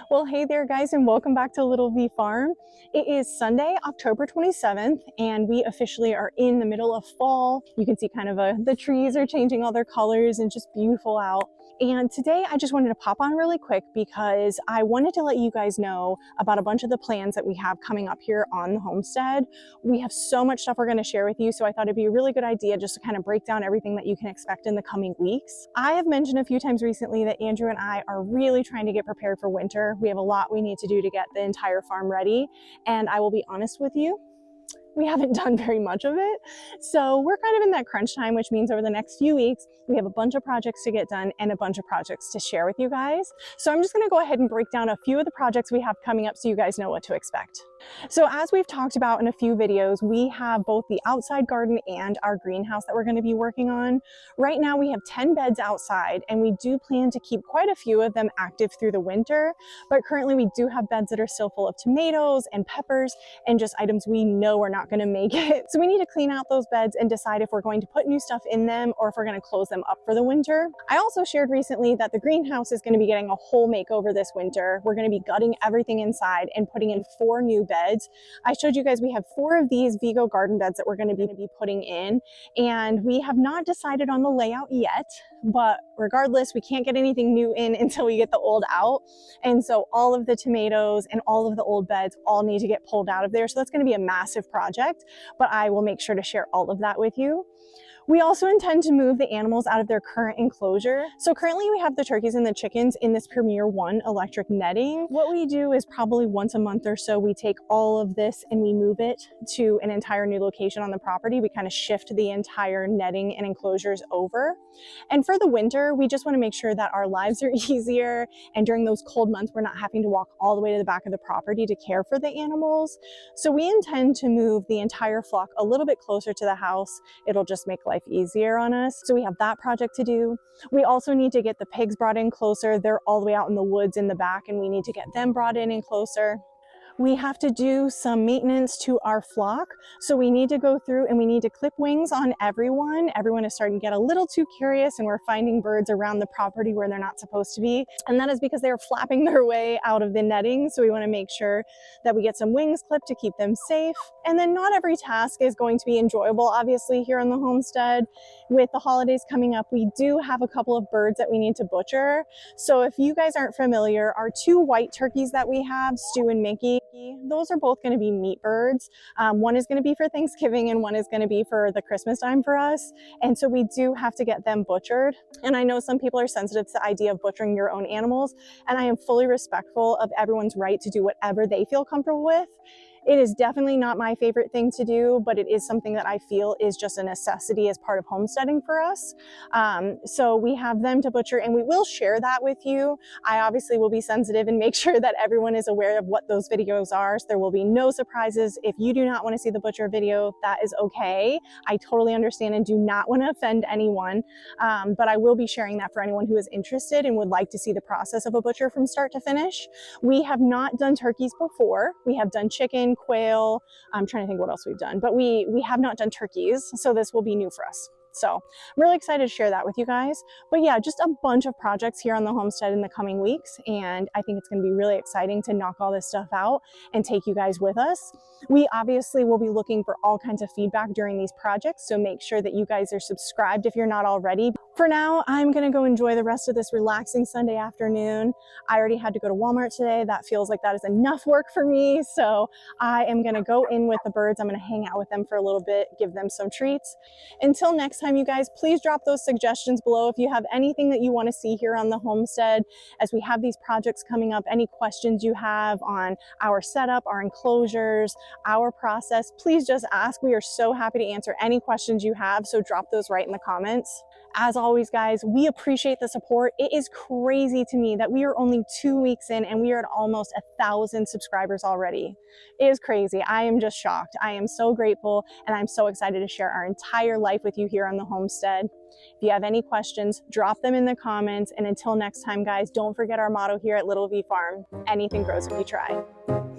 Well, hey there guys, and welcome back to Little V Farm. It is Sunday, October 27th, and we officially are in the middle of fall. You can see kind of the trees are changing all their colors and just beautiful out. And today I just wanted to pop on really quick because I wanted to let you guys know about a bunch of the plans that we have coming up here on the homestead. We have so much stuff we're going to share with you, so I thought it'd be a really good idea just to kind of break down everything that you can expect in the coming weeks. I have mentioned a few times recently that Andrew and I are really trying to get prepared for winter. We have a lot we need to do to get the entire farm ready, and I will be honest with you, we haven't done very much of it. So we're kind of in that crunch time, which means over the next few weeks, we have a bunch of projects to get done and a bunch of projects to share with you guys. So I'm just going to go ahead and break down a few of the projects we have coming up so you guys know what to expect. So as we've talked about in a few videos, we have both the outside garden and our greenhouse that we're going to be working on. Right now we have 10 beds outside, and we do plan to keep quite a few of them active through the winter. But currently we do have beds that are still full of tomatoes and peppers and just items we know are not going to make it. So we need to clean out those beds and decide if we're going to put new stuff in them or if we're going to close them up for the winter. I also shared recently that the greenhouse is going to be getting a whole makeover this winter. We're going to be gutting everything inside and putting in 4 new beds. I showed you guys we have 4 of these Vigo garden beds that we're going to be putting in, and we have not decided on the layout yet, but regardless, we can't get anything new in until we get the old out. And so all of the tomatoes and all of the old beds all need to get pulled out of there. So that's going to be a massive project, but I will make sure to share all of that with you. We also intend to move the animals out of their current enclosure. So currently we have the turkeys and the chickens in this Premier 1 electric netting. What we do is probably once a month or so, we take all of this and we move it to an entire new location on the property. We kind of shift the entire netting and enclosures over. And for the winter, we just want to make sure that our lives are easier. And during those cold months, we're not having to walk all the way to the back of the property to care for the animals. So we intend to move the entire flock a little bit closer to the house. It'll just make life easier on us. So we have that project to do. We also need to get the pigs brought in closer. They're all the way out in the woods in the back, and we need to get them brought in and closer. We have to do some maintenance to our flock. So we need to go through and we need to clip wings on everyone. Everyone is starting to get a little too curious, and we're finding birds around the property where they're not supposed to be. And that is because they're flapping their way out of the netting. So we want to make sure that we get some wings clipped to keep them safe. And then not every task is going to be enjoyable, obviously, here on the homestead. With the holidays coming up, we do have a couple of birds that we need to butcher. So if you guys aren't familiar, our 2 white turkeys that we have, Stu and Mickey, those are both going to be meat birds. One is going to be for Thanksgiving and one is going to be for the Christmas time for us. And so we do have to get them butchered. And I know some people are sensitive to the idea of butchering your own animals, and I am fully respectful of everyone's right to do whatever they feel comfortable with. It is definitely not my favorite thing to do, but it is something that I feel is just a necessity as part of homesteading for us. So we have them to butcher, and we will share that with you. I obviously will be sensitive and make sure that everyone is aware of what those videos are. So there will be no surprises. If you do not want to see the butcher video, that is okay. I totally understand and do not want to offend anyone. But I will be sharing that for anyone who is interested and would like to see the process of a butcher from start to finish. We have not done turkeys before. We have done chicken, quail. I'm trying to think what else we've done, but we have not done turkeys, so this will be new for us. So I'm really excited to share that with you guys. But yeah, just a bunch of projects here on the homestead in the coming weeks, and I think it's going to be really exciting to knock all this stuff out and take you guys with us. We obviously will be looking for all kinds of feedback during these projects, so make sure that you guys are subscribed if you're not already. For now, I'm going to go enjoy the rest of this relaxing Sunday afternoon. I already had to go to Walmart today. That feels like that is enough work for me, so I am going to go in with the birds. I'm going to hang out with them for a little bit, give them some treats. Until next time, you guys, please drop those suggestions below if you have anything that you want to see here on the homestead as we have these projects coming up. Any questions you have on our setup, our enclosures, our process, please just ask. We are so happy to answer any questions you have, so drop those right in the comments. As always, guys, we appreciate the support. It is crazy to me that we are only 2 weeks in and we are at almost 1,000 subscribers already. It is crazy. I am just shocked. I am so grateful, and I'm so excited to share our entire life with you here on the homestead. If you have any questions, drop them in the comments. And until next time, guys, don't forget our motto here at Little V Farm: anything grows if you try.